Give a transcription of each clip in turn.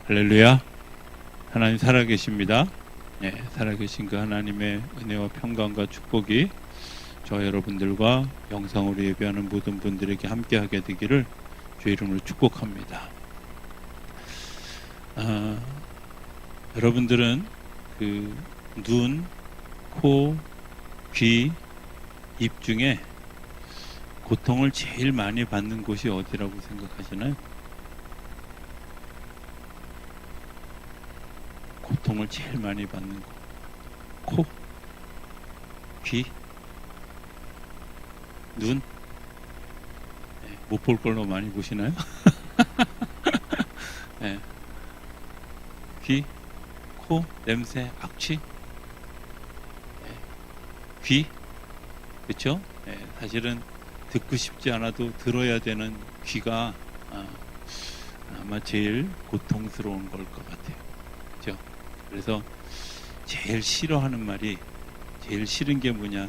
할렐루야. 하나님 살아계십니다. 네, 살아계신 그 하나님의 은혜와 평강과 축복이 저 여러분들과 영상으로 예배하는 모든 분들에게 함께하게 되기를 주의 이름으로 축복합니다. 여러분들은 그 눈, 코, 귀, 입 중에 고통을 제일 많이 받는 곳이 어디라고 생각하시나요? 고통을 제일 많이 받는 곳. 코, 귀, 눈. 못 볼 걸로 많이 보시나요? 네. 귀, 코, 냄새, 악취. 네. 귀, 그렇죠? 네. 사실은 듣고 싶지 않아도 들어야 되는 귀가 아마 제일 고통스러운 걸 것 같아요. 그렇죠? 그래서 제일 싫어하는 말이, 제일 싫은 게 뭐냐?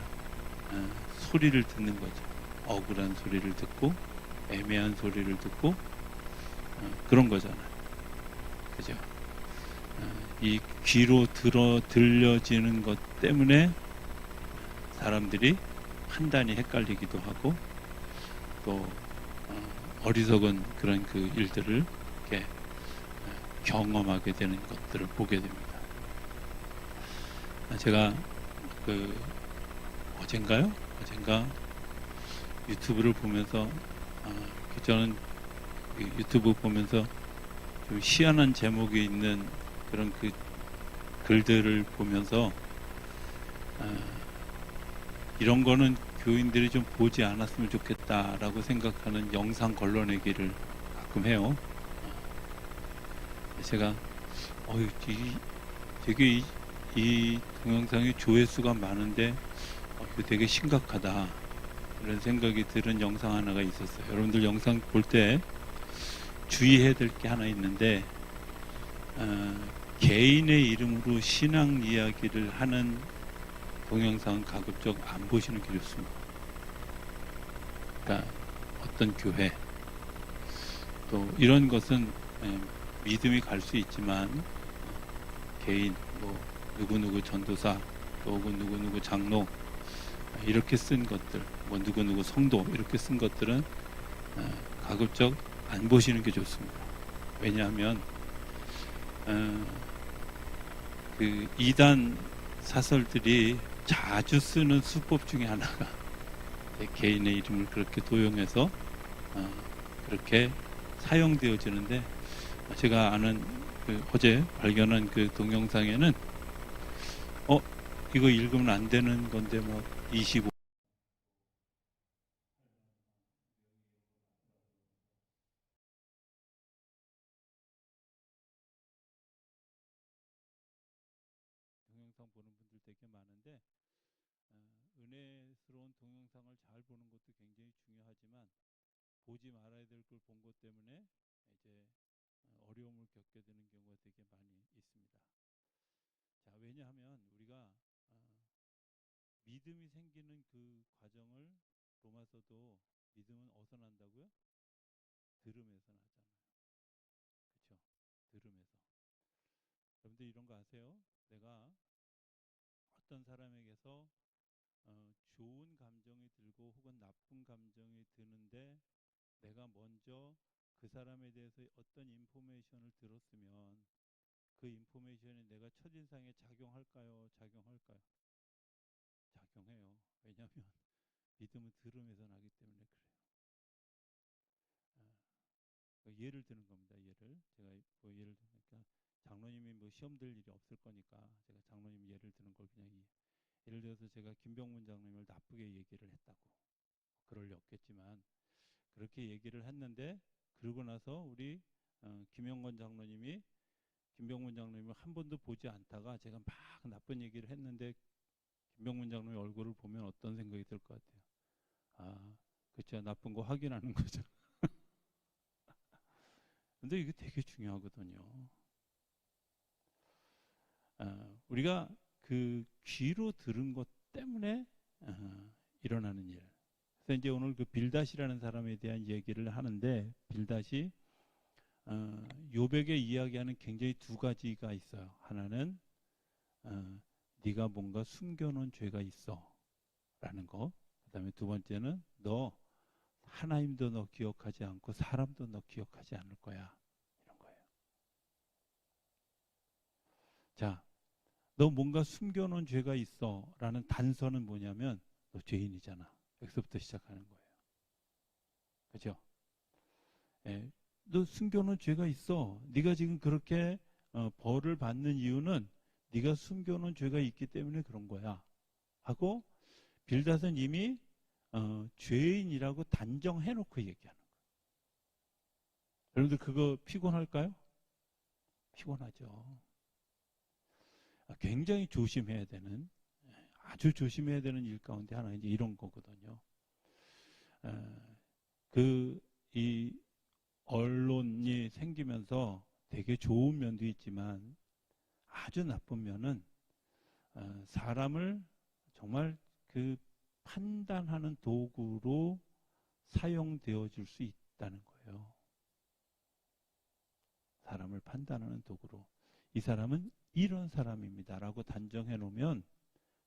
소리를 듣는 거죠. 억울한 소리를 듣고 애매한 소리를 듣고 그런 거잖아요. 그죠? 이 귀로 들려지는 것 때문에 사람들이 판단이 헷갈리기도 하고 또 어리석은 그런 그 일들을 이렇게 경험하게 되는 것들을 보게 됩니다. 제가 그 어젠가 유튜브를 보면서 저는 유튜브 보면서 좀 희한한 제목이 있는 그런 그 글들을 보면서 이런 거는 교인들이 좀 보지 않았으면 좋겠다라고 생각하는 영상 걸러내기를 가끔 해요. 제가 되게 이 동영상이 조회수가 많은데 이거 되게 심각하다 이런 생각이 드는 영상 하나가 있었어요. 여러분들 영상 볼 때 주의해야 될 게 하나 있는데 개인의 이름으로 신앙 이야기를 하는 동영상은 가급적 안 보시는 게 좋습니다. 그러니까 어떤 교회 또 이런 것은 믿음이 갈 수 있지만 개인 뭐 누구누구 전도사 또 혹은 누구누구 장로 이렇게 쓴 것들 뭐 누구누구 성도 이렇게 쓴 것들은 가급적 안 보시는 게 좋습니다. 왜냐하면 그 이단 사설들이 자주 쓰는 수법 중에 하나가 개인의 이름을 그렇게 도용해서 그렇게 사용되어지는데 제가 아는 어제 발견한 그 동영상에는 이거 읽으면 안 되는 건데 뭐 25 동영상 보는 분들 되게 많은데 은혜스러운 동영상을 잘 보는 것도 굉장히 중요하지만 보지 말아야 될 걸 본 것 때문에 이제 어려움을 겪게 되는 경우가 되게 많이 있습니다. 자, 왜냐하면 우리가 믿음이 생기는 그 과정을 로마서도 믿음은 어디서 난다고요? 들음에서 나잖아요. 그렇죠? 들음에서. 여러분들 이런 거 아세요? 내가 어떤 사람에게서 좋은 감정이 들고 혹은 나쁜 감정이 드는데 내가 먼저 그 사람에 대해서 어떤 인포메이션을 들었으면 그 인포메이션이 내가 첫인상에 작용할까요? 작용할까요? 작용해요. 왜냐하면 믿음은 들음에서 나기 때문에 그래요. 예를 드는 겁니다. 제가 뭐 예를 들니까 장로님이 뭐 시험 들 일이 없을 거니까 제가 장로님 예를 드는 걸 그냥 예를 들어서 제가 김병문 장로님을 나쁘게 얘기를 했다고 그럴 리 없겠지만 그렇게 얘기를 했는데 그러고 나서 우리 김영건 장로님이 김병문 장로님을 한 번도 보지 않다가 제가 막 나쁜 얘기를 했는데 김병문 장로님 얼굴을 보면 어떤 생각이 들 것 같아요? 아, 그쵸. 나쁜 거 확인하는 거죠. 근데 이게 되게 중요하거든요. 우리가 그 귀로 들은 것 때문에 일어나는 일. 그래서 이제 오늘 그 빌닷이라는 사람에 대한 얘기를 하는데 빌닷이 요백에 이야기하는 굉장히 두 가지가 있어요. 하나는 네가 뭔가 숨겨놓은 죄가 있어 라는 거. 그 다음에 두 번째는 너 하나님도 너 기억하지 않고 사람도 너 기억하지 않을 거야, 이런 거예요. 자, 너 뭔가 숨겨놓은 죄가 있어 라는 단서는 뭐냐면 너 죄인이잖아. 여기서부터 시작하는 거예요. 그죠? 예, 너 숨겨놓은 죄가 있어. 네가 지금 그렇게 벌을 받는 이유는 네가 숨겨놓은 죄가 있기 때문에 그런 거야 하고, 빌닷은 이미 죄인이라고 단정해놓고 얘기하는 거예요. 여러분들 그거 피곤할까요? 피곤하죠. 굉장히 조심해야 되는, 아주 조심해야 되는 일 가운데 하나 이제 이런 거거든요. 이 언론이 생기면서 되게 좋은 면도 있지만 아주 나쁜 면은 사람을 정말 그 판단하는 도구로 사용되어 줄 수 있다는 거예요. 사람을 판단하는 도구로. 이 사람은 이런 사람입니다라고 단정해 놓으면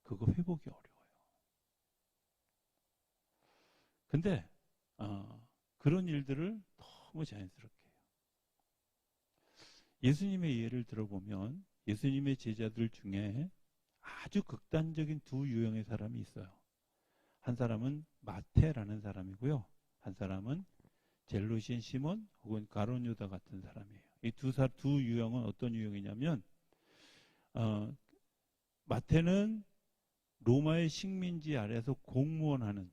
그거 회복이 어려워요. 근데 그런 일들을 너무 자연스럽게 해요. 예수님의 예를 들어보면 예수님의 제자들 중에 아주 극단적인 두 유형의 사람이 있어요. 한 사람은 마태라는 사람이고요. 한 사람은 젤로신 시몬 혹은 가룟 유다 같은 사람이에요. 이 두 유형은 어떤 유형이냐면 마태는 로마의 식민지 아래에서 공무원하는,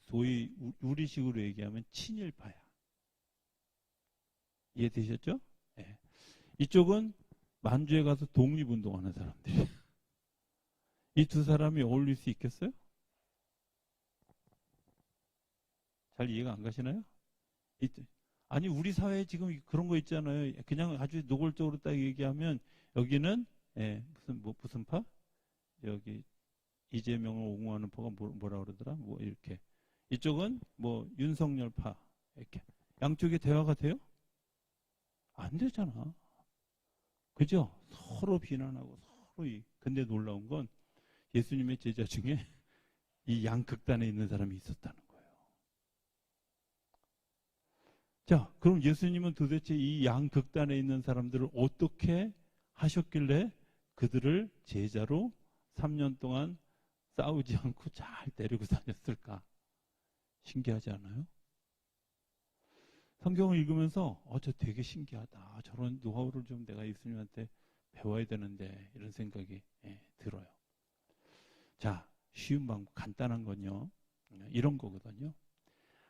소위 우리식으로 얘기하면 친일파야. 이해되셨죠? 예. 이쪽은 만주에 가서 독립운동하는 사람들이에요. 이 두 사람이 어울릴 수 있겠어요? 잘 이해가 안 가시나요? 아니 우리 사회에 지금 그런 거 있잖아요. 그냥 아주 노골적으로 딱 얘기하면 여기는 무슨 파? 여기 이재명을 옹호하는 파가 뭐라 그러더라? 뭐 이렇게. 이쪽은 뭐 윤석열파. 이렇게. 양쪽에 대화가 돼요? 안 되잖아. 그죠? 서로 비난하고 서로 근데 놀라운 건 예수님의 제자 중에 이 양극단에 있는 사람이 있었다는 거예요. 자, 그럼 예수님은 도대체 이 양극단에 있는 사람들을 어떻게 하셨길래 그들을 제자로 3년 동안 싸우지 않고 잘 데리고 다녔을까? 신기하지 않아요? 성경을 읽으면서 저 되게 신기하다. 저런 노하우를 좀 내가 예수님한테 배워야 되는데 이런 생각이 들어요. 자, 쉬운 방법, 간단한 건요. 이런 거거든요.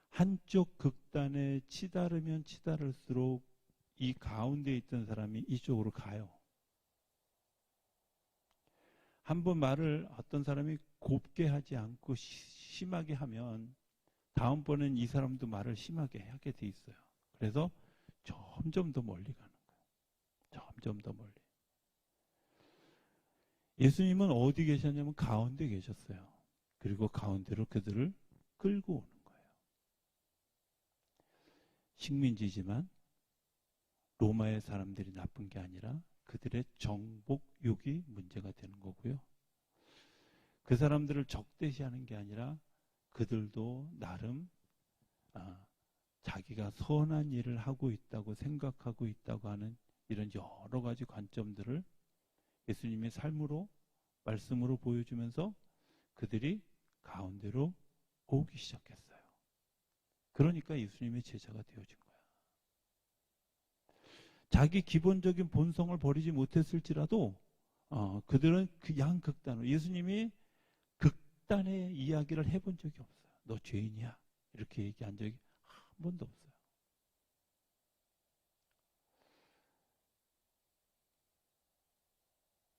한쪽 극단에 치달으면 치달을수록 이 가운데 있던 사람이 이쪽으로 가요. 한번 말을 어떤 사람이 곱게 하지 않고 심하게 하면 다음번엔 이 사람도 말을 심하게 하게 돼 있어요. 그래서 점점 더 멀리 가는 거예요. 점점 더 멀리. 예수님은 어디 계셨냐면 가운데 계셨어요. 그리고 가운데로 그들을 끌고 오는 거예요. 식민지지만 로마의 사람들이 나쁜 게 아니라 그들의 정복욕이 문제가 되는 거고요. 그 사람들을 적대시하는 게 아니라 그들도 나름 자기가 선한 일을 하고 있다고 생각하고 있다고 하는 이런 여러 가지 관점들을 예수님의 삶으로 말씀으로 보여주면서 그들이 가운데로 오기 시작했어요. 그러니까 예수님의 제자가 되어진 거야. 자기 기본적인 본성을 버리지 못했을지라도 그들은 그 양극단으로 예수님이 극단의 이야기를 해본 적이 없어요. 너 죄인이야. 이렇게 얘기한 적이 한 번도 없어요.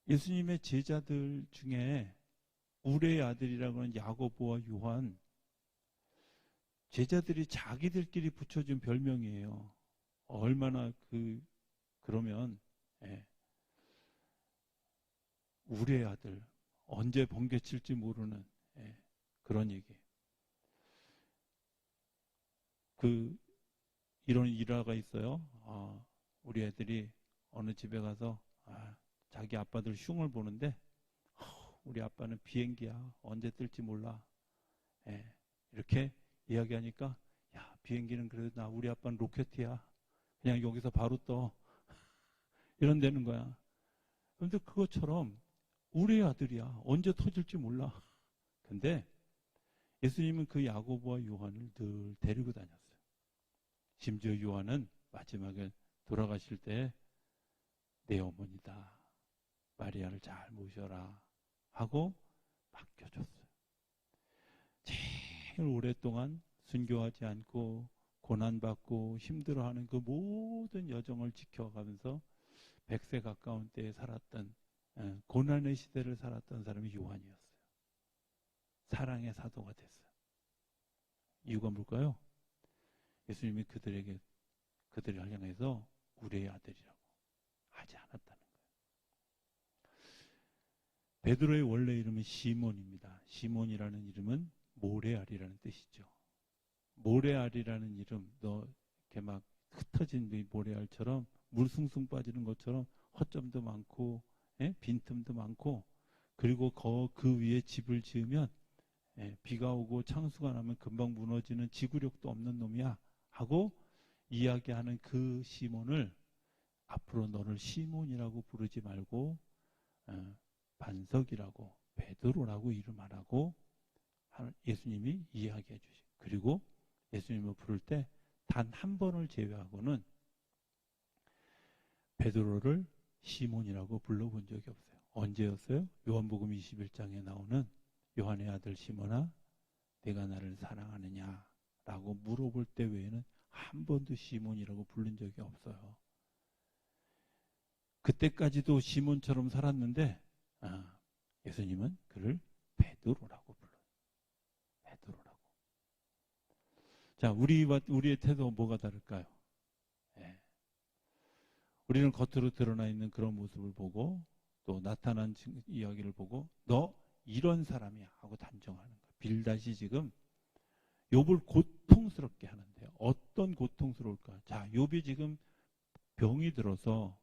예수님의 제자들 중에 우레의 아들이라고 하는 야고보와 요한, 제자들이 자기들끼리 붙여준 별명이에요. 얼마나 그러면 우레의 아들, 언제 번개 칠지 모르는 그런 얘기. 이런 일화가 있어요. 우리 애들이 어느 집에 가서 자기 아빠들 흉을 보는데 우리 아빠는 비행기야. 언제 뜰지 몰라. 예, 이렇게 이야기하니까 야, 비행기는 그래도 우리 아빠는 로켓이야. 그냥 여기서 바로 떠. 이런다는 거야. 그런데 그것처럼 우리 아들이야. 언제 터질지 몰라. 근데 예수님은 그 야고보와 요한을 늘 데리고 다녔어요. 심지어 요한은 마지막에 돌아가실 때 내 어머니다. 마리아를 잘 모셔라 하고 맡겨줬어요. 제일 오랫동안 순교하지 않고 고난받고 힘들어하는 그 모든 여정을 지켜가면서 100세 가까운 때에 살았던 고난의 시대를 살았던 사람이 요한이었어요. 사랑의 사도가 됐어요. 이유가 뭘까요? 예수님이 그들을 향해서 우리의 아들이라고 하지 않았다는 거예요. 베드로의 원래 이름은 시몬입니다. 시몬이라는 이름은 모래알이라는 뜻이죠. 모래알이라는 이름, 너 이렇게 막 흩어진 모래알처럼 물숭숭 빠지는 것처럼 허점도 많고 빈틈도 많고 그리고 그 위에 집을 지으면 비가 오고 창수가 나면 금방 무너지는 지구력도 없는 놈이야 하고 이야기하는 그 시몬을 앞으로 너를 시몬이라고 부르지 말고 반석이라고 베드로라고 이름 하라고 예수님이 이야기해 주시. 그리고 예수님을 부를 때 단 한 번을 제외하고는 베드로를 시몬이라고 불러본 적이 없어요. 언제였어요? 요한복음 21장에 나오는 요한의 아들 시몬아 내가 나를 사랑하느냐 라고 물어볼 때 외에는 한 번도 시몬이라고 부른 적이 없어요. 그때까지도 시몬처럼 살았는데 예수님은 그를 베드로라고 불러요. 베드로라고. 자, 우리의 태도가 뭐가 다를까요? 우리는 겉으로 드러나 있는 그런 모습을 보고 또 나타난 이야기를 보고 너 이런 사람이야 하고 단정하는 거예요. 빌닷이 지금 욥을 고통스럽게 하는데요. 어떤 고통스러울까? 자, 욥이 지금 병이 들어서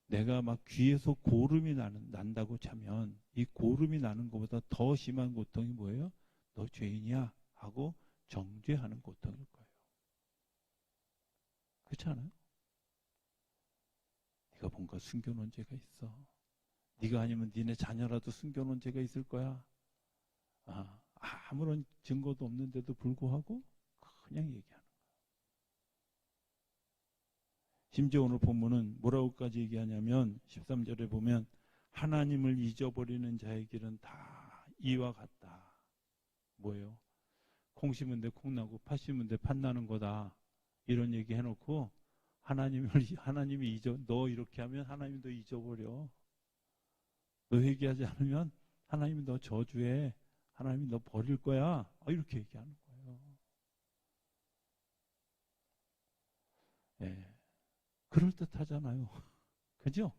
내가 막 귀에서 고름이 난다고 차면 이 고름이 나는 것보다 더 심한 고통이 뭐예요? 너 죄인이야 하고 정죄하는 고통일 거예요. 그렇지 않아요? 네가 뭔가 숨겨놓은 죄가 있어. 네가 아니면 니네 자녀라도 숨겨놓은 죄가 있을 거야. 아무런 증거도 없는데도 불구하고 그냥 얘기하는 거야. 심지어 오늘 본문은 뭐라고까지 얘기하냐면 13절에 보면 하나님을 잊어버리는 자의 길은 다 이와 같다. 뭐예요? 콩 심은 데 콩 나고 팥 심은 데 팥 나는 거다. 이런 얘기 해놓고 하나님이 너 이렇게 하면 하나님이 너 잊어버려. 너 회개하지 않으면 하나님이 너 저주해. 하나님이 너 버릴 거야. 이렇게 얘기하는 거예요. 예. 그럴듯하잖아요. 그죠?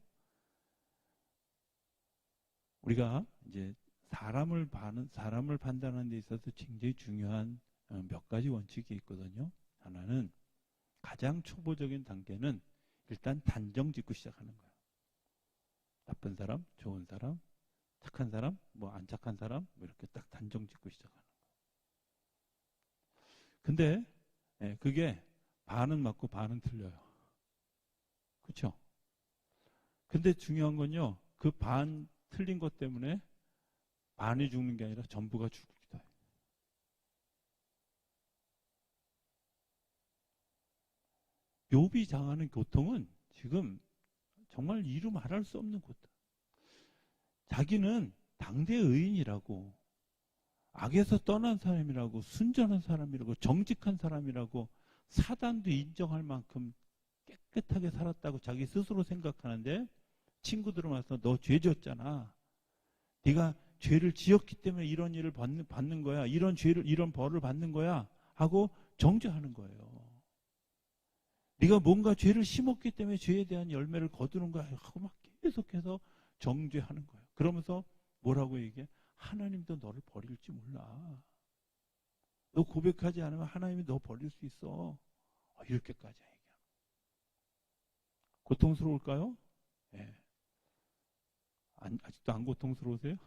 우리가 이제 사람을 판단하는 데 있어서 굉장히 중요한 몇 가지 원칙이 있거든요. 하나는 가장 초보적인 단계는 일단 단정 짓고 시작하는 거예요. 나쁜 사람, 좋은 사람, 착한 사람, 뭐 안 착한 사람, 뭐 이렇게 딱 단정 짓고 시작하는 거예요. 근데 그게 반은 맞고 반은 틀려요. 그렇죠? 근데 중요한 건요. 그 반 틀린 것 때문에 반이 죽는 게 아니라 전부가 죽기도 해요. 욥이 당하는 고통은 지금 정말 이루 말할 수 없는 고통. 자기는 당대 의인이라고, 악에서 떠난 사람이라고, 순전한 사람이라고, 정직한 사람이라고, 사단도 인정할 만큼 깨끗하게 살았다고 자기 스스로 생각하는데 친구들은 와서 너 죄 졌잖아. 네가 죄를 지었기 때문에 이런 일을 받는 거야. 이런 벌을 받는 거야. 하고 정죄하는 거예요. 네가 뭔가 죄를 심었기 때문에 죄에 대한 열매를 거두는 거야. 하고 막 계속해서 정죄하는 거예요. 그러면서 뭐라고 얘기해? 하나님도 너를 버릴지 몰라. 너 고백하지 않으면 하나님이 너 버릴 수 있어. 이렇게까지 얘기합니다. 고통스러울까요? 예. 아직도 안 고통스러우세요?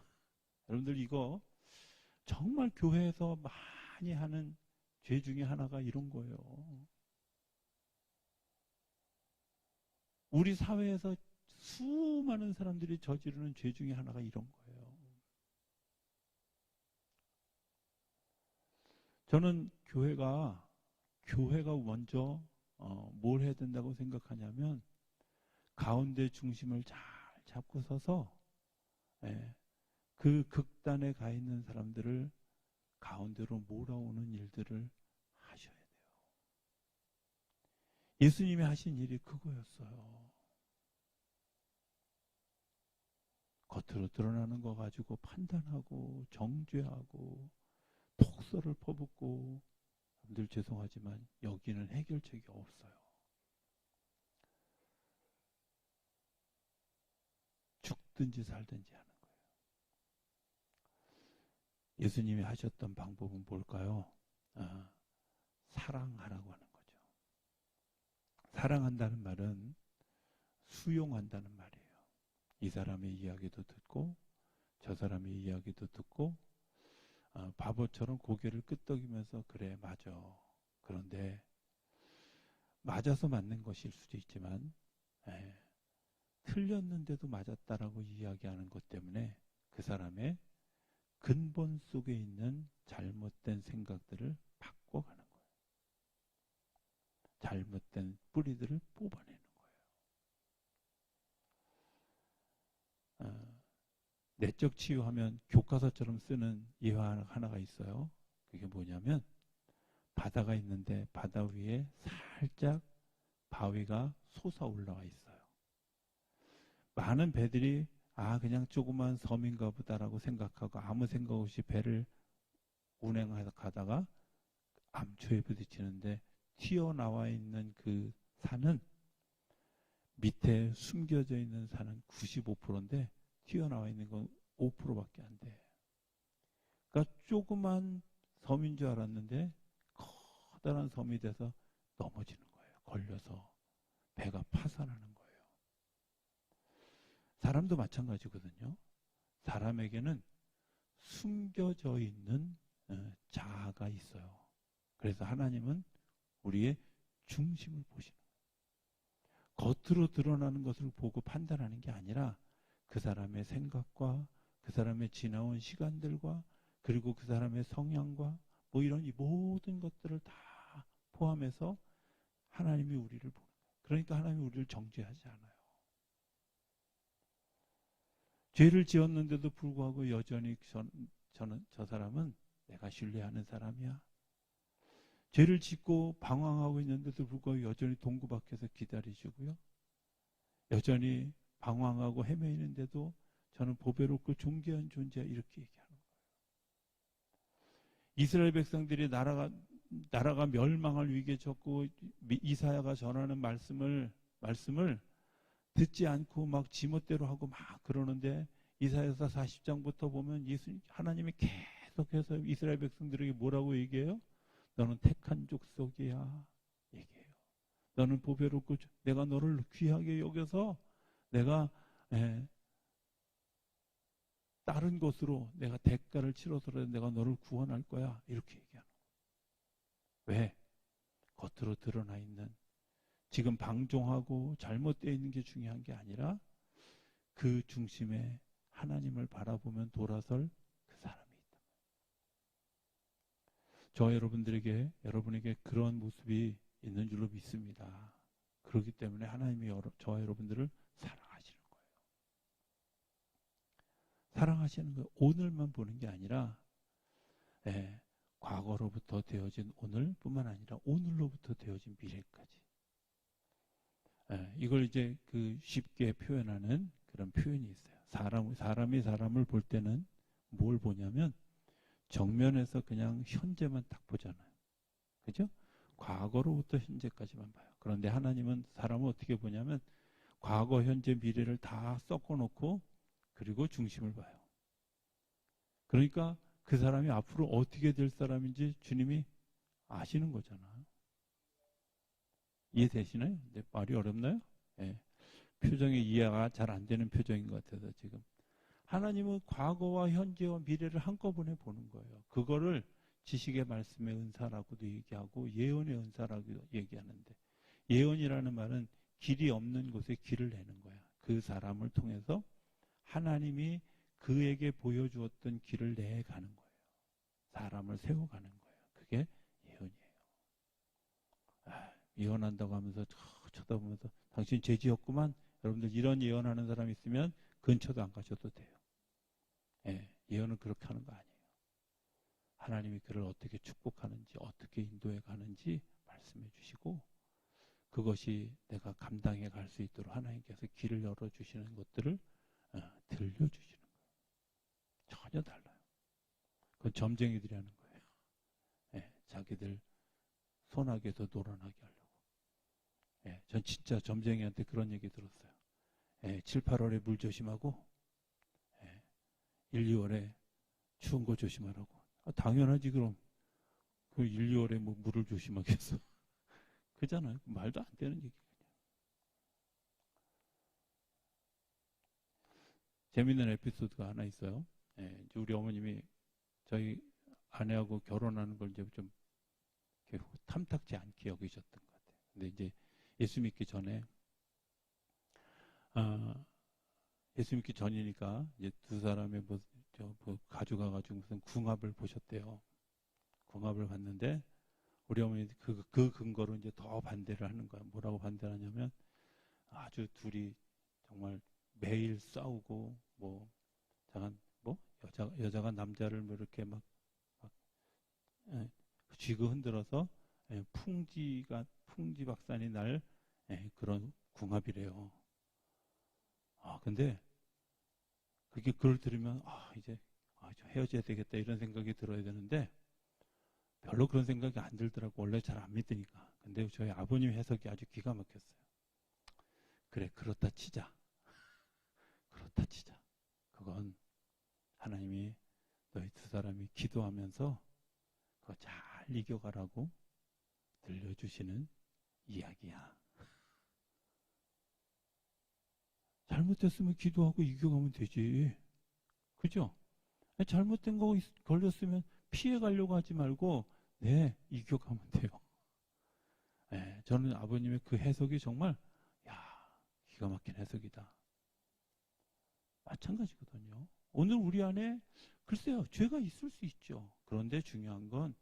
여러분들 이거 정말 교회에서 많이 하는 죄 중에 하나가 이런 거예요. 우리 사회에서 수많은 사람들이 저지르는 죄 중에 하나가 이런 거예요. 저는 교회가 먼저 뭘 해야 된다고 생각하냐면 가운데 중심을 잘 잡고 서서 그 극단에 가 있는 사람들을 가운데로 몰아오는 일들을 하셔야 돼요. 예수님이 하신 일이 그거였어요. 겉으로 드러나는 거 가지고 판단하고 정죄하고 독설을 퍼붓고, 늘 죄송하지만 여기는 해결책이 없어요. 죽든지 살든지 하는 거예요. 예수님이 하셨던 방법은 뭘까요? 사랑하라고 하는 거죠. 사랑한다는 말은 수용한다는 말이에요. 이 사람의 이야기도 듣고 저 사람의 이야기도 듣고 바보처럼 고개를 끄덕이면서 그래 맞아. 그런데 맞아서 맞는 것일 수도 있지만 틀렸는데도 맞았다라고 이야기하는 것 때문에 그 사람의 근본 속에 있는 잘못된 생각들을 바꿔가는 거예요. 잘못된 뿌리들을 뽑아내는 거예요. 내적 치유하면 교과서처럼 쓰는 예화 하나가 있어요. 그게 뭐냐면 바다가 있는데 바다 위에 살짝 바위가 솟아 올라와 있어요. 많은 배들이 그냥 조그만 섬인가 보다라고 생각하고 아무 생각 없이 배를 운행하다가 암초에 부딪히는데 튀어나와 있는 그 산은 밑에 숨겨져 있는 산은 95%인데 튀어나와 있는 건 5%밖에 안 돼. 그러니까 조그만 섬인 줄 알았는데 커다란 섬이 돼서 넘어지는 거예요. 걸려서 배가 파산하는 거예요. 사람도 마찬가지거든요. 사람에게는 숨겨져 있는 자아가 있어요. 그래서 하나님은 우리의 중심을 보시는 거예요. 겉으로 드러나는 것을 보고 판단하는 게 아니라 그 사람의 생각과 그 사람의 지나온 시간들과 그리고 그 사람의 성향과 뭐 이런 이 모든 것들을 다 포함해서 하나님이 우리를 보는 거예요. 그러니까 하나님이 우리를 정죄하지 않아요. 죄를 지었는데도 불구하고 여전히 저 사람은 내가 신뢰하는 사람이야. 죄를 짓고 방황하고 있는데도 불구하고 여전히 동구 밖에서 기다리시고요. 여전히 방황하고 헤매이는데도 저는 보배롭고 존귀한 존재야 이렇게 얘기하는 거예요. 이스라엘 백성들이 나라가 멸망할 위기에 처했고 이사야가 전하는 말씀을 듣지 않고 막 지멋대로 하고 막 그러는데 이사야서 40장부터 보면 하나님이 계속해서 이스라엘 백성들에게 뭐라고 얘기해요? 너는 택한 족속이야 얘기해요. 너는 보배롭고 내가 너를 귀하게 여겨서 내가 다른 곳으로 내가 대가를 치러서라도 내가 너를 구원할 거야 이렇게 얘기하는 거예요. 왜? 겉으로 드러나 있는 지금 방종하고 잘못되어 있는 게 중요한 게 아니라 그 중심에 하나님을 바라보면 돌아설 그 사람이 있다. 여러분에게 그런 모습이 있는 줄로 믿습니다. 그렇기 때문에 하나님이 저와 여러분들을 사랑하시는 거예요. 사랑하시는 거예요. 오늘만 보는 게 아니라 과거로부터 되어진 오늘뿐만 아니라 오늘로부터 되어진 미래까지. 이걸 이제 쉽게 표현하는 그런 표현이 있어요. 사람이 사람을 볼 때는 뭘 보냐면 정면에서 그냥 현재만 딱 보잖아요. 그죠? 과거로부터 현재까지만 봐요. 그런데 하나님은 사람을 어떻게 보냐면 과거, 현재, 미래를 다 섞어놓고 그리고 중심을 봐요. 그러니까 그 사람이 앞으로 어떻게 될 사람인지 주님이 아시는 거잖아요. 이해되시나요? 네, 말이 어렵나요? 예. 표정이 이해가 잘 안 되는 표정인 것 같아서 지금. 하나님은 과거와 현재와 미래를 한꺼번에 보는 거예요. 그거를 지식의 말씀의 은사라고도 얘기하고 예언의 은사라고도 얘기하는데, 예언이라는 말은 길이 없는 곳에 길을 내는 거야. 그 사람을 통해서 하나님이 그에게 보여주었던 길을 내가는 거예요. 사람을 세워가는 거예요. 그게 예언이에요. 예언한다고 하면서 쳐다보면서 당신 죄지었구만. 여러분들 이런 예언하는 사람 있으면 근처도 안 가셔도 돼요. 예, 예언은 그렇게 하는 거 아니에요. 하나님이 그를 어떻게 축복하는지, 어떻게 인도해 가는지 말씀해 주시고, 그것이 내가 감당해 갈 수 있도록 하나님께서 길을 열어주시는 것들을 들려주시는 거예요. 전혀 달라요. 그건 점쟁이들이 하는 거예요. 예, 자기들 손아귀에서 노란하게 하려고. 예, 전 진짜 점쟁이한테 그런 얘기 들었어요. 예, 7, 8월에 물 조심하고, 예, 1, 2월에 추운 거 조심하라고. 당연하지, 그럼. 그 1, 2월에 뭐 물을 조심하겠어. 그잖아요. 말도 안 되는 얘기. 재밌는 에피소드가 하나 있어요. 예, 우리 어머님이 저희 아내하고 결혼하는 걸 이제 좀 탐탁지 않게 여기셨던 것 같아요. 근데 이제 예수 믿기 전에, 예수 믿기 전이니까 이제 두 사람의 뭐 가져가가지고 무슨 궁합을 보셨대요. 궁합을 봤는데 우리 어머니 그 근거로 이제 더 반대를 하는 거야. 뭐라고 반대를 하냐면, 아주 둘이 정말 매일 싸우고, 뭐 잠깐 뭐 여자가 남자를 뭐 이렇게 막 예, 쥐고 흔들어서 풍지박산이 날 그런 궁합이래요. 근데 그걸 들으면 이제 좀 헤어져야 되겠다 이런 생각이 들어야 되는데 별로 그런 생각이 안 들더라고. 원래 잘 안 믿으니까. 근데 저희 아버님 해석이 아주 기가 막혔어요. 그래, 그렇다 치자. 그렇다 치자. 그건 하나님이 너희 두 사람이 기도하면서 그거 잘 이겨가라고 들려주시는 이야기야. 잘못했으면 기도하고 이겨가면 되지. 그죠? 잘못된 거 걸렸으면 피해가려고 하지 말고 네, 이겨가면 돼요. 네, 저는 아버님의 그 해석이 정말 기가 막힌 해석이다. 마찬가지거든요. 오늘 우리 안에 글쎄요, 죄가 있을 수 있죠. 그런데 중요한 건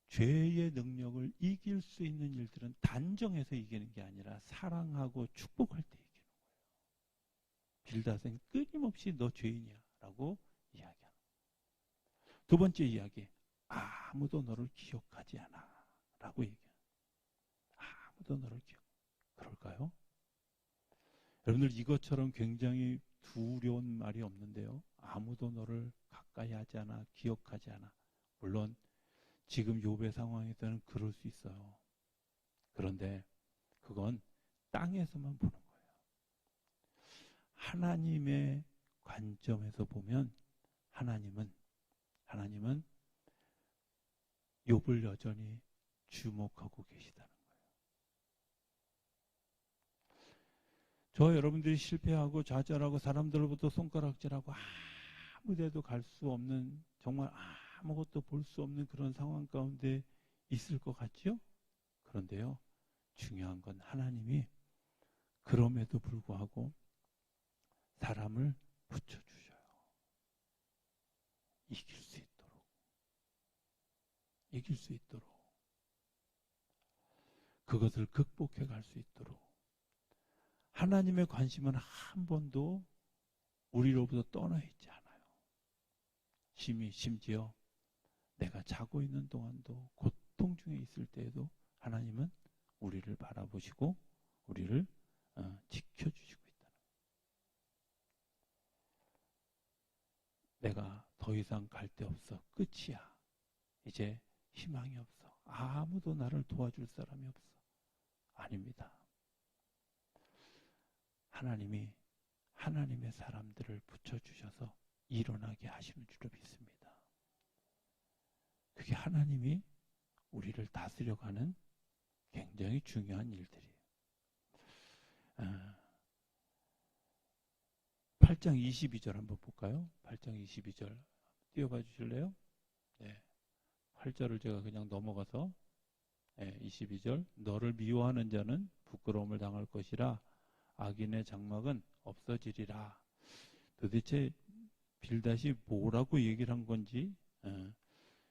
죄의 능력을 이길 수 있는 일들은 단정해서 이기는 게 아니라 사랑하고 축복할 때 이기는 거예요. 빌닷은 끊임없이 너 죄인이야 라고 이야기하는. 두 번째 이야기, 아무도 너를 기억하지 않아 라고 얘기해요. 아무도 너를 그럴까요? 여러분들 이것처럼 굉장히 두려운 말이 없는데요. 아무도 너를 가까이 하지 않아, 기억하지 않아. 물론 지금 욥의 상황에서는 그럴 수 있어요. 그런데 그건 땅에서만 보는 거예요. 하나님의 관점에서 보면 하나님은 욥을 여전히 주목하고 계시다는 거예요. 저 여러분들이 실패하고 좌절하고 사람들로부터 손가락질하고 아무 데도 갈 수 없는, 정말 아무것도 볼 수 없는 그런 상황 가운데 있을 것 같죠? 그런데요, 중요한 건 하나님이 그럼에도 불구하고 사람을 붙여주셔요. 이길 수 있도록. 그것을 극복해 갈 수 있도록. 하나님의 관심은 한 번도 우리로부터 떠나 있지 않아요. 심지어 내가 자고 있는 동안도, 고통 중에 있을 때에도 하나님은 우리를 바라보시고 우리를 지켜주시고 있다는 거예요. 내가 더 이상 갈 데 없어. 끝이야. 이제 희망이 없어. 아무도 나를 도와줄 사람이 없어. 아닙니다. 하나님이 하나님의 사람들을 붙여주셔서 일어나게 하시는 줄로 믿습니다. 그게 하나님이 우리를 다스려가는 굉장히 중요한 일들이에요. 8장 22절 한번 볼까요? 8장 22절 띄워봐 주실래요? 네. 8절을 제가 그냥 넘어가서 22절 너를 미워하는 자는 부끄러움을 당할 것이라 악인의 장막은 없어지리라. 도대체 빌닷이 뭐라고 얘기를 한 건지,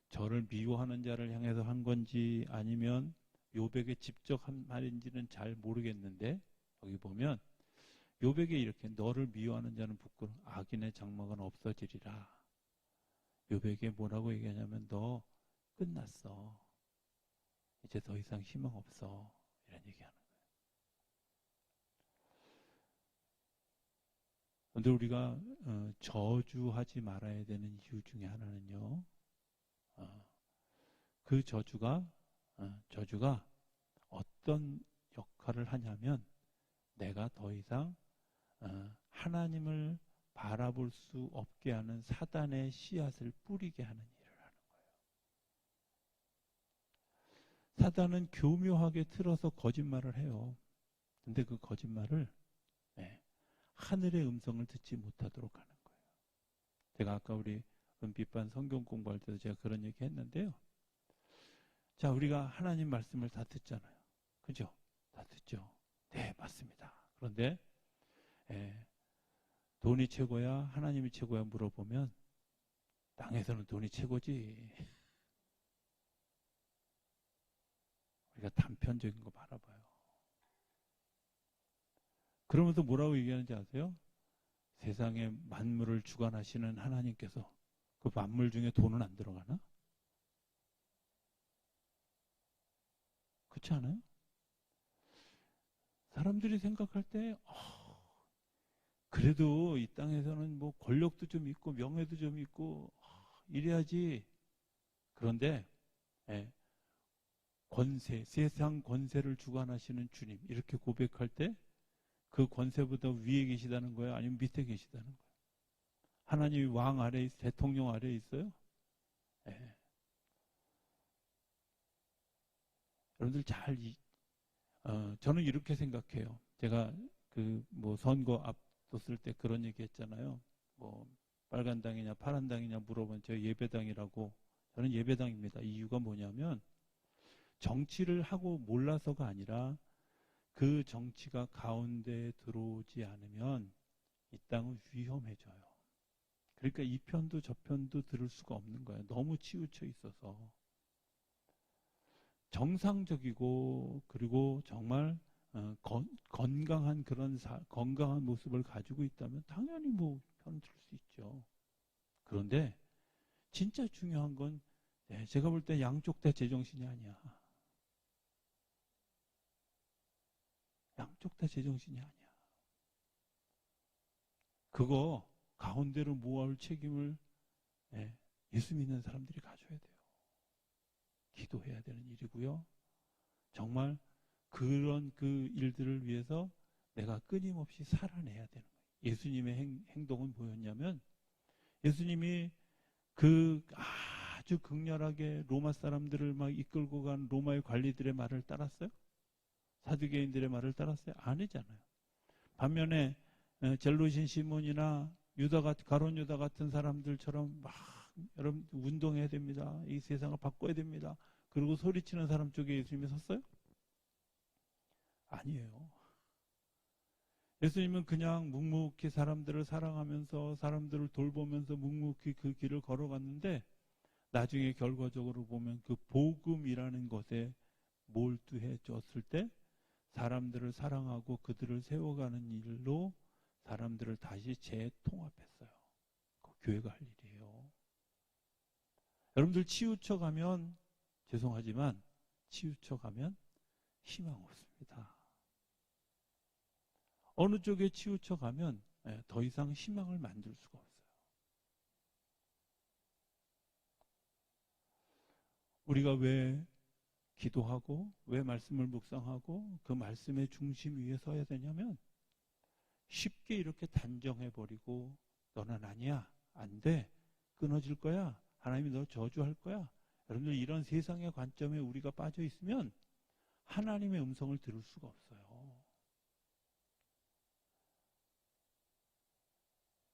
저를 미워하는 자를 향해서 한 건지 아니면 욥에게 직접 한 말인지는 잘 모르겠는데, 여기 보면 욥에게 이렇게 너를 미워하는 자는 부끄러워 악인의 장막은 없어지리라. 욥에게 뭐라고 얘기하냐면 너 끝났어. 이제 더 이상 희망 없어. 이런 얘기하는 거예요. 그런데 우리가 저주하지 말아야 되는 이유 중에 하나는요. 그 저주가 어떤 역할을 하냐면 내가 더 이상 하나님을 바라볼 수 없게 하는 사단의 씨앗을 뿌리게 하는 일을 하는 거예요. 사단은 교묘하게 틀어서 거짓말을 해요. 근데 그 거짓말을 하늘의 음성을 듣지 못하도록 하는 거예요. 제가 아까 우리 은빛반 성경 공부할 때도 제가 그런 얘기 했는데요. 자, 우리가 하나님 말씀을 다 듣잖아요. 그죠? 다 듣죠? 네, 맞습니다. 그런데 돈이 최고야? 하나님이 최고야? 물어보면 땅에서는 돈이 최고지. 우리가 단편적인 거 바라봐요. 그러면서 뭐라고 얘기하는지 아세요? 세상의 만물을 주관하시는 하나님께서 그 만물 중에 돈은 안 들어가나? 그렇지 않아요? 사람들이 생각할 때 그래도 이 땅에서는 뭐 권력도 좀 있고 명예도 좀 있고 이래야지. 그런데 권세, 세상 권세를 주관하시는 주님 이렇게 고백할 때 그 권세보다 위에 계시다는 거예요? 아니면 밑에 계시다는 거예요? 하나님이 왕 아래에 대통령 아래에 있어요? 여러분들 저는 이렇게 생각해요. 제가 뭐 선거 앞뒀을 때 그런 얘기 했잖아요. 뭐 빨간 당이냐 파란 당이냐 물어보면 제가 예배당이라고. 저는 예배당입니다. 이유가 뭐냐면 정치를 하고 몰라서가 아니라 그 정치가 가운데에 들어오지 않으면 이 땅은 위험해져요. 그러니까 이 편도 저 편도 들을 수가 없는 거예요. 너무 치우쳐 있어서. 정상적이고 그리고 정말 건강한 그런 건강한 모습을 가지고 있다면 당연히 뭐 편 들 수 있죠. 그런데 진짜 중요한 건 제가 볼 때 양쪽 다 제정신이 아니야. 양쪽 다 제정신이 아니야. 그거 가운데로 모아올 책임을 예수 믿는 사람들이 가져야 돼요. 기도해야 되는 일이고요. 정말 그런 그 일들을 위해서 내가 끊임없이 살아내야 되는 거예요. 예수님의 행동은 뭐였냐면 예수님이 그 아주 극렬하게 로마 사람들을 막 이끌고 간 로마의 관리들의 말을 따랐어요? 사두개인들의 말을 따랐어요? 아니잖아요. 반면에 젤로신 시몬이나 가론 유다 같은 사람들처럼 막 여러분 운동해야 됩니다. 이 세상을 바꿔야 됩니다. 그리고 소리치는 사람 쪽에 예수님이 섰어요? 아니에요. 예수님은 그냥 묵묵히 사람들을 사랑하면서 사람들을 돌보면서 묵묵히 그 길을 걸어갔는데 나중에 결과적으로 보면 그 복음이라는 것에 몰두해졌을 때 사람들을 사랑하고 그들을 세워가는 일로 사람들을 다시 재통합했어요. 그 교회가 할 일이에요. 여러분들 치우쳐가면 죄송하지만 치우쳐가면 희망 없습니다. 어느 쪽에 치우쳐가면 더 이상 희망을 만들 수가 없어요. 우리가 왜 기도하고 왜 말씀을 묵상하고 그 말씀의 중심 위에 서야 되냐면 쉽게 이렇게 단정해버리고 너는 아니야, 안 돼, 끊어질 거야, 하나님이 너 저주할 거야. 여러분들 이런 세상의 관점에 우리가 빠져 있으면 하나님의 음성을 들을 수가 없어요.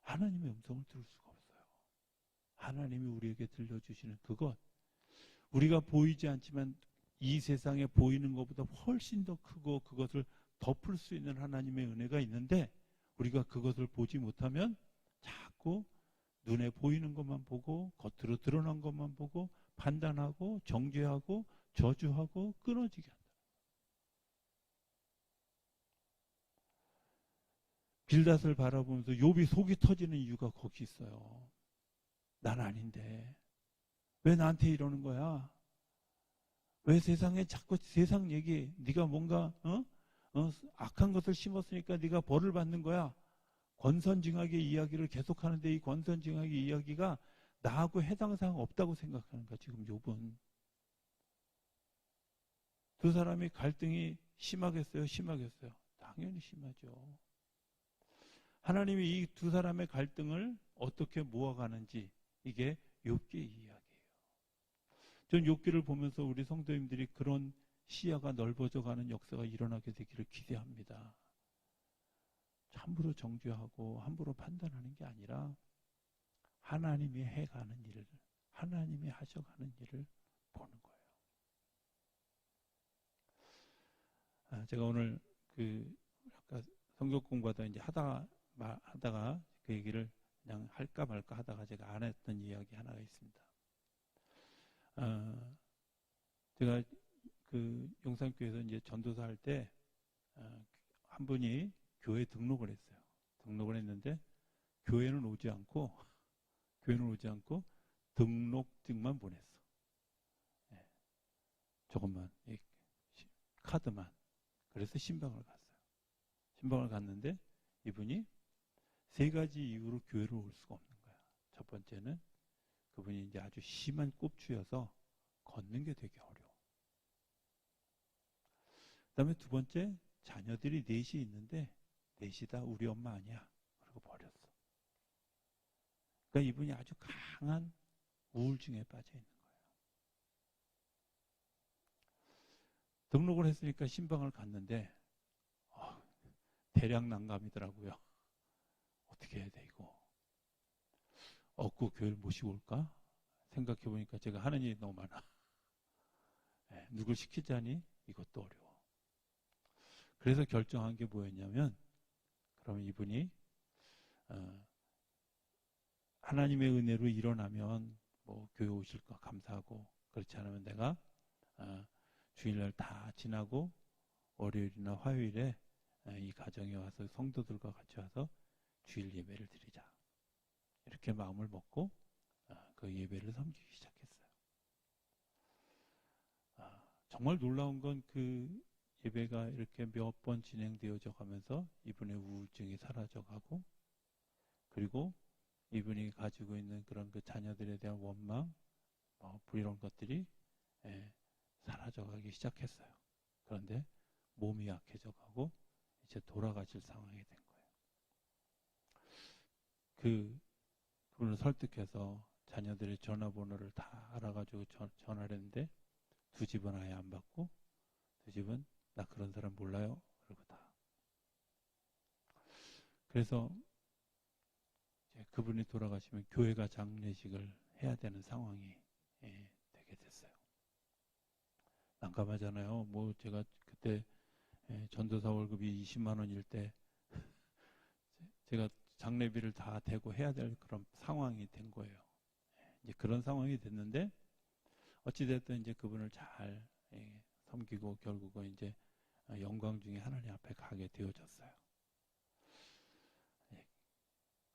하나님의 음성을 들을 수가 없어요. 하나님이 우리에게 들려주시는 그것, 우리가 보이지 않지만 이 세상에 보이는 것보다 훨씬 더 크고 그것을 덮을 수 있는 하나님의 은혜가 있는데, 우리가 그것을 보지 못하면 자꾸 눈에 보이는 것만 보고 겉으로 드러난 것만 보고 판단하고 정죄하고 저주하고 끊어지게 한다. 빌닷을 바라보면서 욥이 속이 터지는 이유가 거기 있어요. 난 아닌데 왜 나한테 이러는 거야? 왜 세상에 자꾸 세상 얘기, 네가 뭔가 악한 것을 심었으니까 네가 벌을 받는 거야. 권선징악의 이야기를 계속하는데 이 권선징악의 이야기가 나하고 해당 사항 없다고 생각하는 거야. 지금 욥은. 두 사람이 갈등이 심하겠어요? 심하겠어요? 당연히 심하죠. 하나님이 이 두 사람의 갈등을 어떻게 모아가는지, 이게 욥기의 이야기예요. 전 욥기를 보면서 우리 성도님들이 그런 시야가 넓어져가는 역사가 일어나게 되기를 기대합니다. 함부로 정죄하고 함부로 판단하는 게 아니라 하나님이 해가는 일을, 하나님이 하셔가는 일을 보는 거예요. 제가 오늘 아까 성경 공부하다 이제 하다가 그 얘기를 그냥 할까 말까 하다가 제가 안 했던 이야기 하나가 있습니다. 제가 그 용산교회에서 이제 전도사 할 때 한 분이 교회 등록을 했어요. 등록을 했는데 교회는 오지 않고 등록증만 보냈어. 네. 조금만 카드만. 그래서 신방을 갔어요. 신방을 갔는데 이분이 세 가지 이유로 교회를 올 수가 없는 거야. 첫 번째는 그분이 이제 아주 심한 꼽주여서 걷는 게 되게 어려워. 그 다음에 두 번째, 자녀들이 넷이 있는데 넷이 다 우리 엄마 아니야. 그러고 버렸어. 그러니까 이분이 아주 강한 우울증에 빠져 있는 거예요. 등록을 했으니까 신방을 갔는데 대략 난감이더라고요. 어떻게 해야 돼 이거. 얻고 교회를 모시고 올까? 생각해보니까 제가 하는 일이 너무 많아. 누굴 시키자니 이것도 어려워. 그래서 결정한 게 뭐였냐면, 그러면 이분이 하나님의 은혜로 일어나면 뭐 교회 오실 거 감사하고, 그렇지 않으면 내가 주일날 다 지나고 월요일이나 화요일에 이 가정에 와서 성도들과 같이 와서 주일 예배를 드리자. 이렇게 마음을 먹고 그 예배를 섬기기 시작했어요. 정말 놀라운 건 그 예배가 이렇게 몇 번 진행되어져 가면서 이분의 우울증이 사라져가고, 그리고 이분이 가지고 있는 그런 그 자녀들에 대한 원망, 이런 것들이 사라져가기 시작했어요. 그런데 몸이 약해져 가고 이제 돌아가실 상황이 된 거예요. 그분을 설득해서 자녀들의 전화번호를 다 알아가지고 전화를 했는데 두 집은 아예 안 받고, 두 집은 나 그런 사람 몰라요. 그러고 다. 그래서 이제 그분이 돌아가시면 교회가 장례식을 해야 되는 상황이 되게 됐어요. 난감하잖아요. 뭐 제가 그때 전도사 월급이 20만 원일 때 제가 장례비를 다 대고 해야 될 그런 상황이 된 거예요. 이제 그런 상황이 됐는데 어찌됐든 이제 그분을 잘 섬기고 결국은 이제 영광 중에 하나님 앞에 가게 되어졌어요.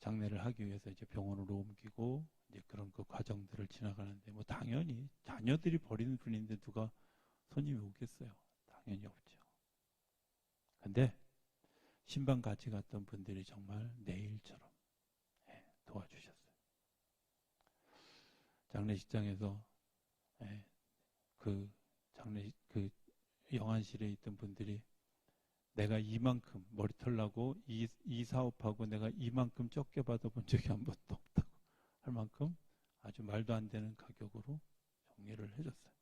장례를 하기 위해서 이제 병원으로 옮기고 이제 그런 그 과정들을 지나가는데, 뭐 당연히 자녀들이 버리는 분인데 누가 손님이 오겠어요? 당연히 없죠. 근데 신방 같이 갔던 분들이 정말 내일처럼 도와주셨어요. 장례식장에서 그 영안실에 있던 분들이 내가 이만큼 머리털 나고 이 사업하고 내가 이만큼 적게 받아본 적이 한 번도 없다고 할 만큼 아주 말도 안 되는 가격으로 정리를 해줬어요.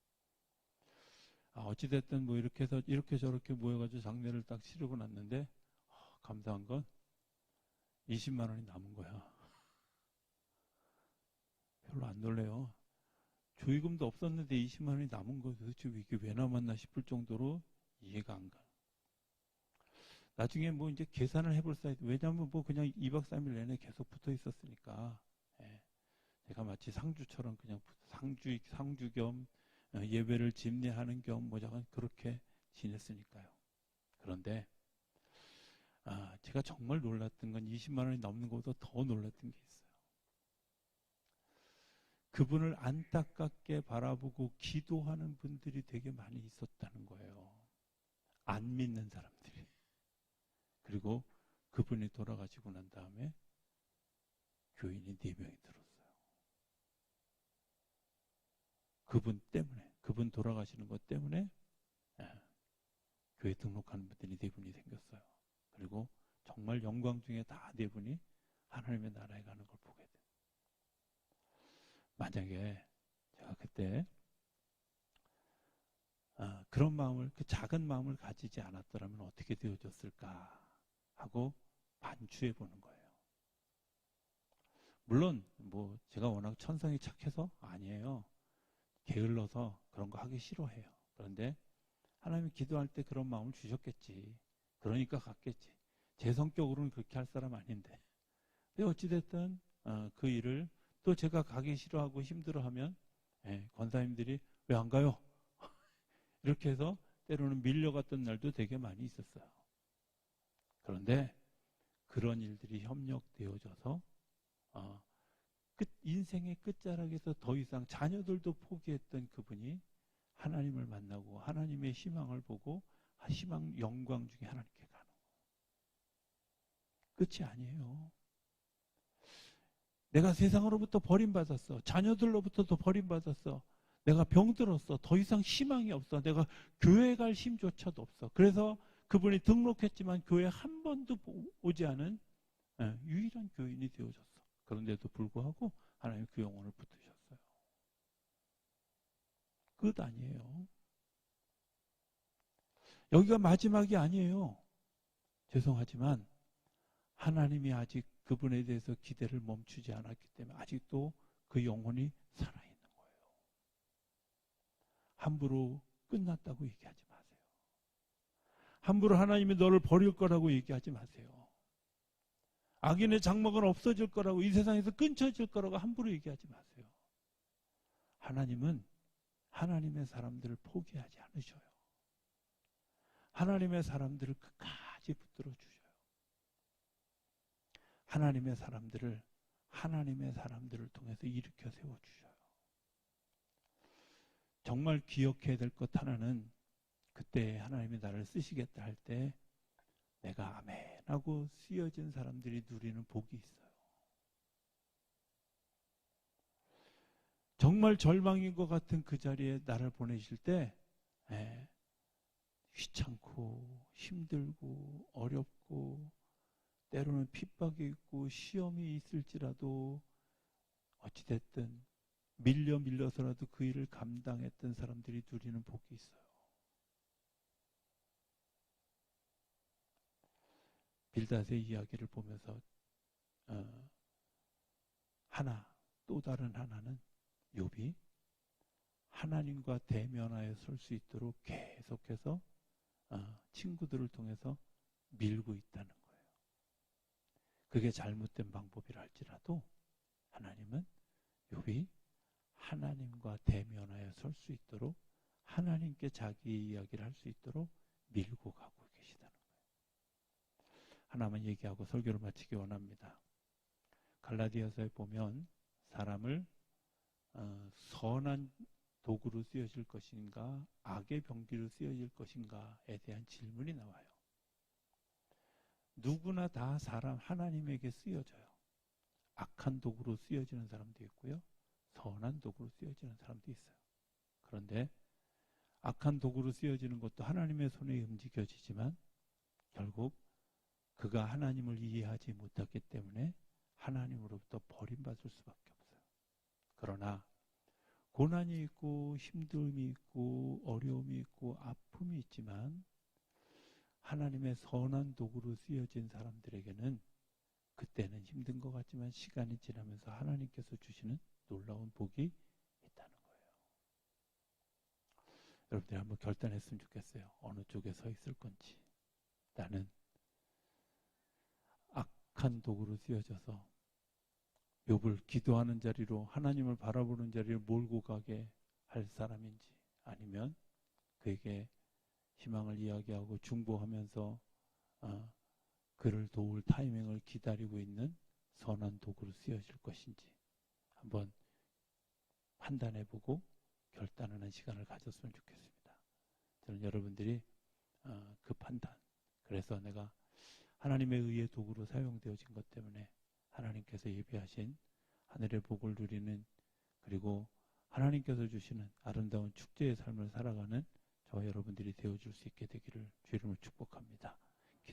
어찌됐든 뭐 이렇게 해서 이렇게 저렇게 모여가지고 장례를 딱 치르고 났는데 감사한 건 20만 원이 남은 거야. 별로 안 놀래요. 조의금도 없었는데 20만 원이 남은 거 도대체 이게 왜 남았나 싶을 정도로 이해가 안 가. 나중에 뭐 이제 계산을 해볼 사이도, 왜냐면 뭐 그냥 2박 3일 내내 계속 붙어 있었으니까, 예. 제가 마치 상주처럼 그냥 상주 겸 예배를 집례하는 겸 뭐자간 그렇게 지냈으니까요. 그런데 제가 정말 놀랐던 건 20만 원이 넘는 것보다 더 놀랐던 게 있어요. 그분을 안타깝게 바라보고 기도하는 분들이 되게 많이 있었다는 거예요. 안 믿는 사람들이. 그리고 그분이 돌아가시고 난 다음에 교인이 4명이 들었어요. 그분 때문에, 그분 돌아가시는 것 때문에 교회 등록하는 분들이 4분이 생겼어요. 그리고 정말 영광 중에 다 4분이 하나님의 나라에 가는 걸 보게 돼요. 만약에 제가 그때 그런 마음을, 그 작은 마음을 가지지 않았더라면 어떻게 되어졌을까 하고 반추해 보는 거예요. 물론 뭐 제가 워낙 천성이 착해서 아니에요. 게을러서 그런 거 하기 싫어해요. 그런데 하나님이 기도할 때 그런 마음을 주셨겠지. 그러니까 갔겠지. 제 성격으로는 그렇게 할 사람 아닌데. 근데 어찌됐든 그 일을 또 제가 가기 싫어하고 힘들어하면 권사님들이 왜 안 가요? 이렇게 해서 때로는 밀려갔던 날도 되게 많이 있었어요. 그런데 그런 일들이 협력되어져서 인생의 끝자락에서 더 이상 자녀들도 포기했던 그분이 하나님을 만나고 하나님의 희망을 보고 희망 영광 중에 하나님께 가는 거. 끝이 아니에요. 내가 세상으로부터 버림받았어. 자녀들로부터도 버림받았어. 내가 병들었어. 더 이상 희망이 없어. 내가 교회 갈 힘조차도 없어. 그래서 그분이 등록했지만 교회 한 번도 오지 않은 유일한 교인이 되어졌어. 그런데도 불구하고 하나님 그 영혼을 붙드셨어요. 끝 아니에요. 여기가 마지막이 아니에요. 죄송하지만 하나님이 아직 그분에 대해서 기대를 멈추지 않았기 때문에 아직도 그 영혼이 살아있는 거예요. 함부로 끝났다고 얘기하지 마세요. 함부로 하나님이 너를 버릴 거라고 얘기하지 마세요. 악인의 장막은 없어질 거라고, 이 세상에서 끊쳐질 거라고 함부로 얘기하지 마세요. 하나님은 하나님의 사람들을 포기하지 않으셔요. 하나님의 사람들을 끝까지 붙들어 주셔요. 하나님의 사람들을 통해서 일으켜 세워 주셔요. 정말 기억해야 될 것 하나는, 그때 하나님이 나를 쓰시겠다 할 때 내가 아멘 하고 쓰여진 사람들이 누리는 복이 있어요. 정말 절망인 것 같은 그 자리에 나를 보내실 때 귀찮고 힘들고 어렵고 때로는 핍박이 있고 시험이 있을지라도 어찌됐든 밀려서라도 그 일을 감당했던 사람들이 누리는 복이 있어요. 빌닷의 이야기를 보면서 또 다른 하나는 욥이 하나님과 대면하여 설 수 있도록 계속해서 친구들을 통해서 밀고 있다는 거예요. 그게 잘못된 방법이라 할지라도 하나님은 욥이 하나님과 대면하여 설 수 있도록, 하나님께 자기의 이야기를 할 수 있도록 밀고 가고 계시다는 거예요. 하나만 얘기하고 설교를 마치기 원합니다. 갈라디아서에 보면 사람을 선한 도구로 쓰여질 것인가, 악의 병기로 쓰여질 것인가에 대한 질문이 나와요. 누구나 다 사람 하나님에게 쓰여져요. 악한 도구로 쓰여지는 사람도 있고요, 선한 도구로 쓰여지는 사람도 있어요. 그런데 악한 도구로 쓰여지는 것도 하나님의 손에 움직여지지만 결국 그가 하나님을 이해하지 못했기 때문에 하나님으로부터 버림받을 수밖에 없어요. 그러나 고난이 있고 힘듦이 있고 어려움이 있고 아픔이 있지만 하나님의 선한 도구로 쓰여진 사람들에게는 그때는 힘든 것 같지만 시간이 지나면서 하나님께서 주시는 놀라운 복이 있다는 거예요. 여러분들이 한번 결단했으면 좋겠어요. 어느 쪽에 서 있을 건지. 나는 악한 도구로 쓰여져서 욥을 기도하는 자리로, 하나님을 바라보는 자리를 몰고 가게 할 사람인지, 아니면 그에게 희망을 이야기하고 중보하면서 그를 도울 타이밍을 기다리고 있는 선한 도구로 쓰여질 것인지 한번 판단해보고 결단하는 시간을 가졌으면 좋겠습니다. 저는 여러분들이 그 판단, 그래서 내가 하나님의 의의 도구로 사용되어진 것 때문에 하나님께서 예비하신 하늘의 복을 누리는, 그리고 하나님께서 주시는 아름다운 축제의 삶을 살아가는 저와 여러분들이 되어줄 수 있게 되기를 주의 이름으로 축복합니다.